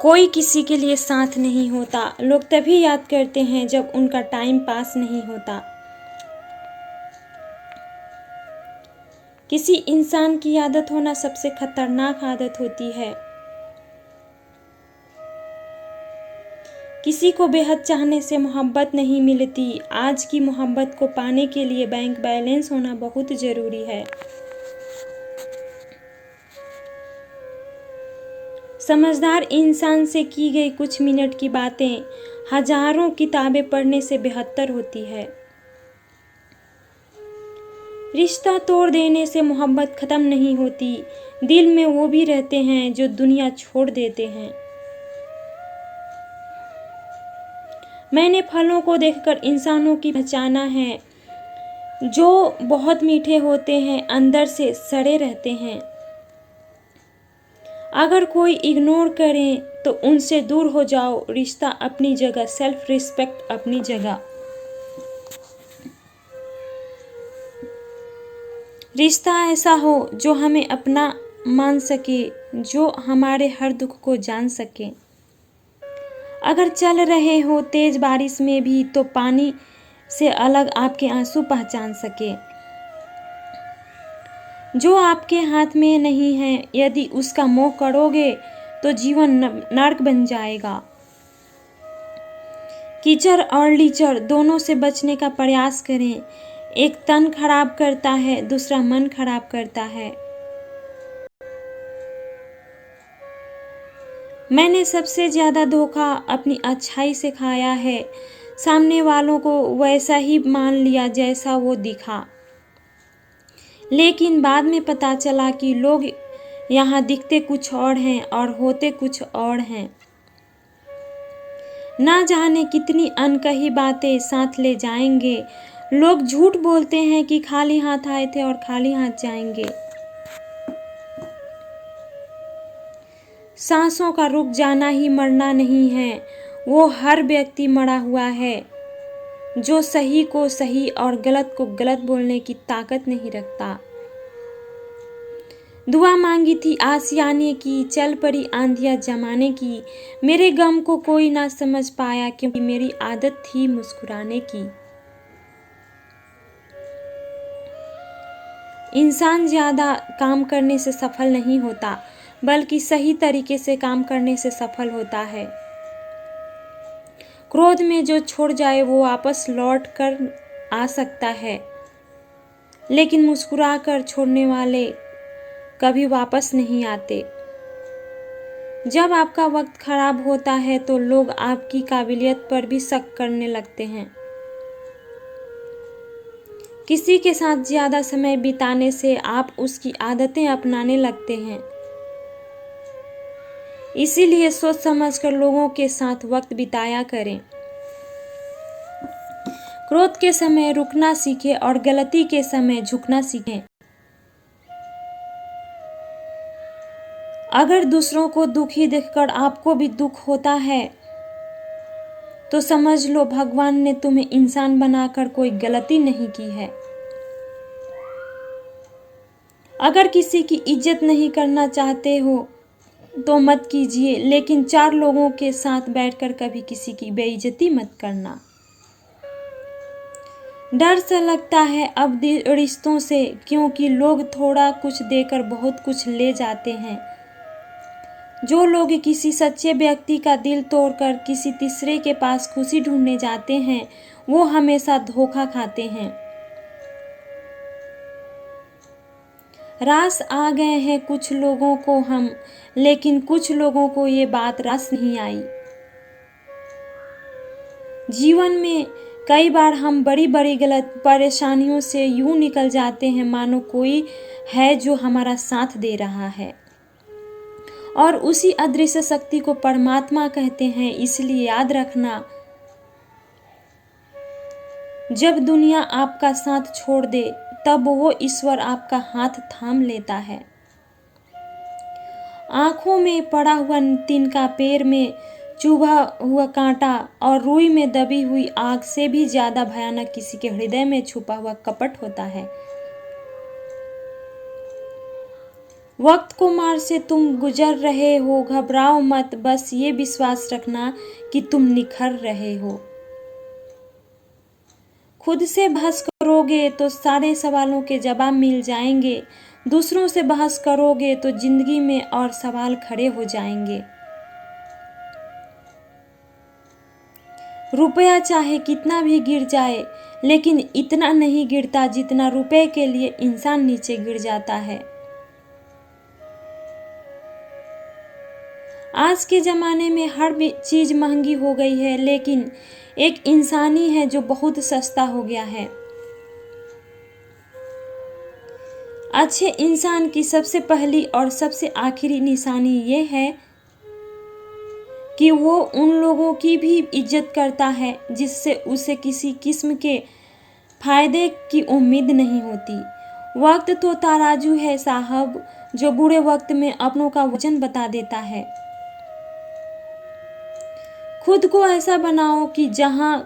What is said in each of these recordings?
कोई किसी के लिए साथ नहीं होता। लोग तभी याद करते हैं जब उनका टाइम पास नहीं होता। किसी इंसान की आदत होना सबसे खतरनाक आदत होती है। किसी को बेहद चाहने से मोहब्बत नहीं मिलती। आज की मोहब्बत को पाने के लिए बैंक बैलेंस होना बहुत ज़रूरी है। समझदार इंसान से की गई कुछ मिनट की बातें हजारों किताबें पढ़ने से बेहतर होती है। रिश्ता तोड़ देने से मोहब्बत ख़त्म नहीं होती। दिल में वो भी रहते हैं जो दुनिया छोड़ देते हैं। मैंने फलों को देखकर इंसानों की पहचाना है, जो बहुत मीठे होते हैं, अंदर से सड़े रहते हैं। अगर कोई इग्नोर करे तो उनसे दूर हो जाओ। रिश्ता अपनी जगह, सेल्फ रिस्पेक्ट अपनी जगह। रिश्ता ऐसा हो जो हमें अपना मान सके, जो हमारे हर दुख को जान सके। अगर चल रहे हो तेज बारिश में भी तो पानी से अलग आपके आंसू पहचान सके। जो आपके हाथ में नहीं है, यदि उसका मोह करोगे तो जीवन नर्क बन जाएगा। कीचड़ और लीचड़ दोनों से बचने का प्रयास करें। एक तन खराब करता है, दूसरा मन खराब करता है। मैंने सबसे ज़्यादा धोखा अपनी अच्छाई से खाया है। सामने वालों को वैसा ही मान लिया जैसा वो दिखा, लेकिन बाद में पता चला कि लोग यहाँ दिखते कुछ और हैं और होते कुछ और हैं। ना जाने कितनी अनकही बातें साथ ले जाएंगे। लोग झूठ बोलते हैं कि खाली हाथ आए थे और खाली हाथ जाएंगे। सांसों का रुक जाना ही मरना नहीं है, वो हर व्यक्ति मरा हुआ है जो सही को सही और गलत को गलत बोलने की ताकत नहीं रखता। दुआ मांगी थी आशियाने की, चल पड़ी आंधियां जमाने की। मेरे गम को कोई ना समझ पाया क्योंकि मेरी आदत थी मुस्कुराने की। इंसान ज़्यादा काम करने से सफल नहीं होता, बल्कि सही तरीके से काम करने से सफल होता है। क्रोध में जो छोड़ जाए वो वापस लौट कर आ सकता है, लेकिन मुस्कुरा कर छोड़ने वाले कभी वापस नहीं आते। जब आपका वक्त खराब होता है तो लोग आपकी काबिलियत पर भी शक करने लगते हैं। किसी के साथ ज़्यादा समय बिताने से आप उसकी आदतें अपनाने लगते हैं। इसीलिए सोच समझकर लोगों के साथ वक्त बिताया करें। क्रोध के समय रुकना सीखें और गलती के समय झुकना सीखें। अगर दूसरों को दुखी देखकर आपको भी दुख होता है तो समझ लो भगवान ने तुम्हें इंसान बनाकर कोई गलती नहीं की है। अगर किसी की इज्जत नहीं करना चाहते हो तो मत कीजिए, लेकिन चार लोगों के साथ बैठकर कभी किसी की बेइज्जती मत करना। डर सा लगता है अब रिश्तों से, क्योंकि लोग थोड़ा कुछ देकर बहुत कुछ ले जाते हैं। जो लोग किसी सच्चे व्यक्ति का दिल तोड़कर किसी तीसरे के पास खुशी ढूंढने जाते हैं, वो हमेशा धोखा खाते हैं। रास आ गए हैं कुछ लोगों को हम, लेकिन कुछ लोगों को ये बात रास नहीं आई। जीवन में कई बार हम बड़ी बड़ी गलत परेशानियों से यूं निकल जाते हैं मानो कोई है जो हमारा साथ दे रहा है, और उसी अदृश्य शक्ति को परमात्मा कहते हैं। इसलिए याद रखना, जब दुनिया आपका साथ छोड़ दे तब वो ईश्वर आपका हाथ थाम लेता है। आंखों में पड़ा हुआ तिनका, पैर में चुभा हुआ कांटा और रुई में दबी हुई आग से भी ज्यादा भयानक किसी के हृदय में छुपा हुआ कपट होता है। वक्त को मार से तुम गुजर रहे हो, घबराओ मत, बस ये विश्वास रखना कि तुम निखर रहे हो। खुद से बहस करोगे तो सारे सवालों के जवाब मिल जाएंगे, दूसरों से बहस करोगे तो जिंदगी में और सवाल खड़े हो जाएंगे। रुपया चाहे कितना भी गिर जाए, लेकिन इतना नहीं गिरता जितना रुपए के लिए इंसान नीचे गिर जाता है। आज के ज़माने में हर चीज़ महंगी हो गई है, लेकिन एक इंसानी है जो बहुत सस्ता हो गया है। अच्छे इंसान की सबसे पहली और सबसे आखिरी निशानी ये है कि वो उन लोगों की भी इज्जत करता है जिससे उसे किसी किस्म के फायदे की उम्मीद नहीं होती। वक्त तो तराजू है साहब, जो बुरे वक्त में अपनों का वजन बता देता है। खुद को ऐसा बनाओ कि जहां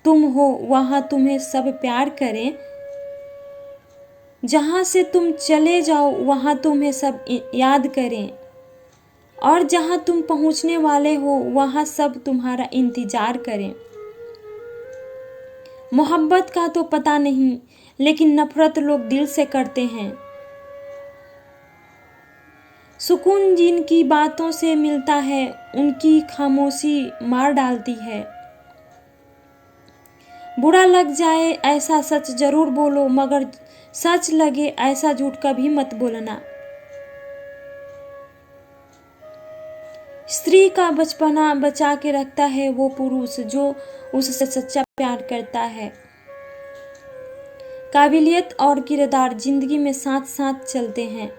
तुम हो वहां तुम्हें सब प्यार करें, जहां से तुम चले जाओ वहां तुम्हें सब याद करें, और जहां तुम पहुंचने वाले हो वहां सब तुम्हारा इंतजार करें। मोहब्बत का तो पता नहीं, लेकिन नफरत लोग दिल से करते हैं। सुकून जिनकी बातों से मिलता है उनकी खामोशी मार डालती है। बुरा लग जाए ऐसा सच जरूर बोलो, मगर सच लगे ऐसा झूठ कभी मत बोलना। स्त्री का बचपना बचा के रखता है वो पुरुष जो उससे सच्चा प्यार करता है। काबिलियत और किरदार जिंदगी में साथ साथ चलते हैं।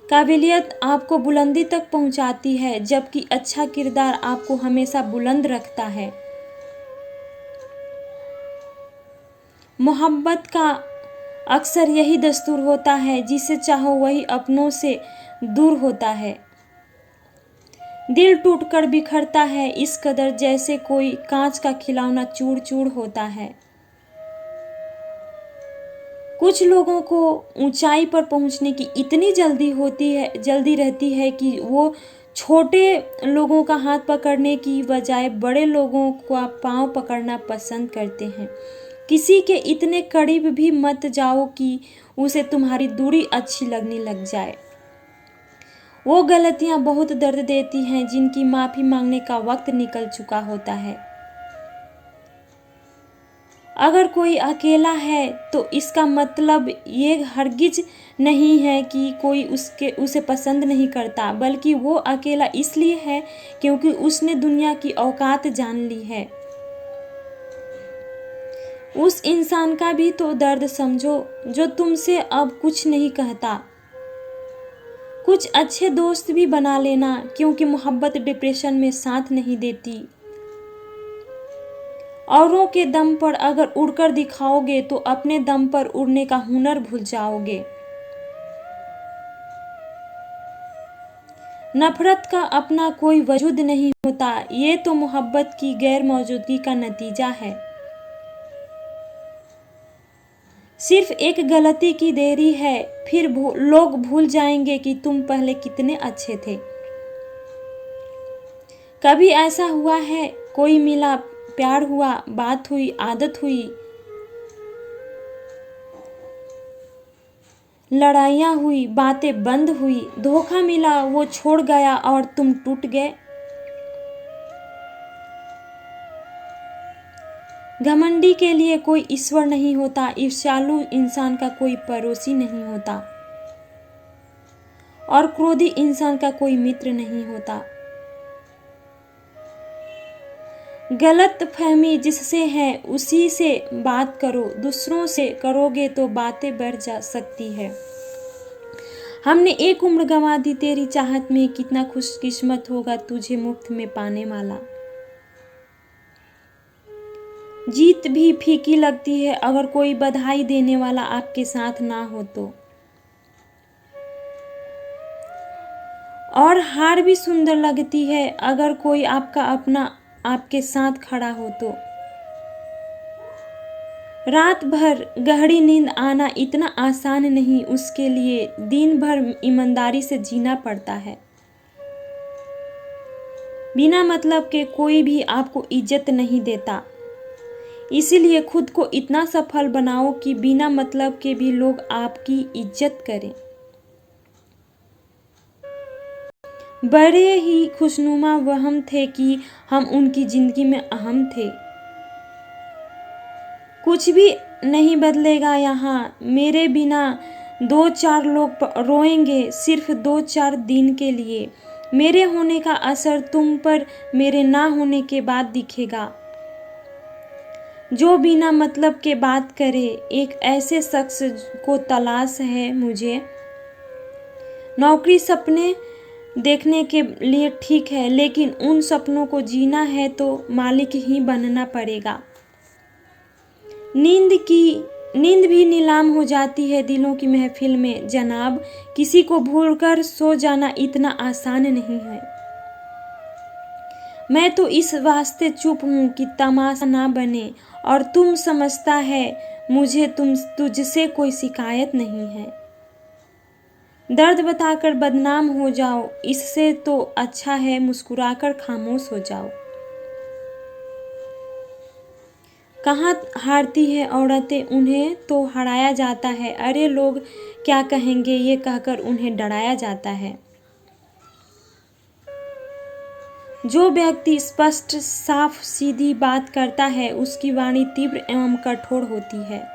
काबिलियत आपको बुलंदी तक पहुंचाती है, जबकि अच्छा किरदार आपको हमेशा बुलंद रखता है। मोहब्बत का अक्सर यही दस्तूर होता है, जिसे चाहो वही अपनों से दूर होता है। दिल टूटकर बिखरता है इस कदर जैसे कोई कांच का खिलौना चूर चूर होता है। कुछ लोगों को ऊंचाई पर पहुंचने की इतनी जल्दी रहती है कि वो छोटे लोगों का हाथ पकड़ने की बजाय बड़े लोगों का पांव पकड़ना पसंद करते हैं। किसी के इतने करीब भी मत जाओ कि उसे तुम्हारी दूरी अच्छी लगने लग जाए। वो गलतियां बहुत दर्द देती हैं जिनकी माफी मांगने का वक्त निकल चुका होता है। अगर कोई अकेला है तो इसका मतलब ये हरगिज नहीं है कि कोई उसे पसंद नहीं करता, बल्कि वो अकेला इसलिए है क्योंकि उसने दुनिया की औकात जान ली है। उस इंसान का भी तो दर्द समझो जो तुमसे अब कुछ नहीं कहता। कुछ अच्छे दोस्त भी बना लेना, क्योंकि मोहब्बत डिप्रेशन में साथ नहीं देती। औरों के दम पर अगर उड़कर दिखाओगे तो अपने दम पर उड़ने का हुनर भूल जाओगे। नफरत का अपना कोई वजूद नहीं होता, ये तो मोहब्बत की गैर मौजूदगी का नतीजा है। सिर्फ एक गलती की देरी है, फिर लोग भूल जाएंगे कि तुम पहले कितने अच्छे थे। कभी ऐसा हुआ है, कोई मिला, प्यार हुआ, बात हुई, आदत हुई, लड़ाइयाँ हुई, बातें बंद हुई, धोखा मिला, वो छोड़ गया और तुम टूट गए। घमंडी के लिए कोई ईश्वर नहीं होता, ईर्ष्यालु इंसान का कोई पड़ोसी नहीं होता, और क्रोधी इंसान का कोई मित्र नहीं होता। गलत फहमी जिससे है उसी से बात करो, दूसरों से करोगे तो बातें बढ़ जा सकती है। हमने एक उम्र गंवा दी तेरी चाहत में, कितना खुशकिस्मत होगा तुझे मुफ्त में पाने वाला। जीत भी फीकी लगती है अगर कोई बधाई देने वाला आपके साथ ना हो तो, और हार भी सुंदर लगती है अगर कोई आपका अपना आपके साथ खड़ा हो तो। रात भर गहरी नींद आना इतना आसान नहीं, उसके लिए दिन भर ईमानदारी से जीना पड़ता है। बिना मतलब के कोई भी आपको इज्जत नहीं देता, इसीलिए खुद को इतना सफल बनाओ कि बिना मतलब के भी लोग आपकी इज्जत करें। बड़े ही खुशनुमा वहम थे कि हम उनकी जिंदगी में अहम थे। कुछ भी नहीं बदलेगा यहाँ, मेरे बिना 2-4 लोग रोएंगे, सिर्फ 2-4 दिन के लिए। मेरे होने का असर तुम पर मेरे ना होने के बाद दिखेगा। जो बिना मतलब के बात करे, एक ऐसे शख्स को तलाश है मुझे। नौकरी सपने देखने के लिए ठीक है, लेकिन उन सपनों को जीना है तो मालिक ही बनना पड़ेगा। नींद भी नीलाम हो जाती है दिलों की महफिल में जनाब। किसी को भूलकर सो जाना इतना आसान नहीं है। मैं तो इस वास्ते चुप हूँ कि तमाशा ना बने, और तुम समझता है मुझे तुझसे कोई शिकायत नहीं है। दर्द बताकर बदनाम हो जाओ, इससे तो अच्छा है मुस्कुराकर खामोश हो जाओ। कहाँ हारती है औरतें, उन्हें तो हराया जाता है। अरे लोग क्या कहेंगे ये कहकर उन्हें डराया जाता है। जो व्यक्ति स्पष्ट साफ सीधी बात करता है, उसकी वाणी तीव्र एवं कठोर होती है।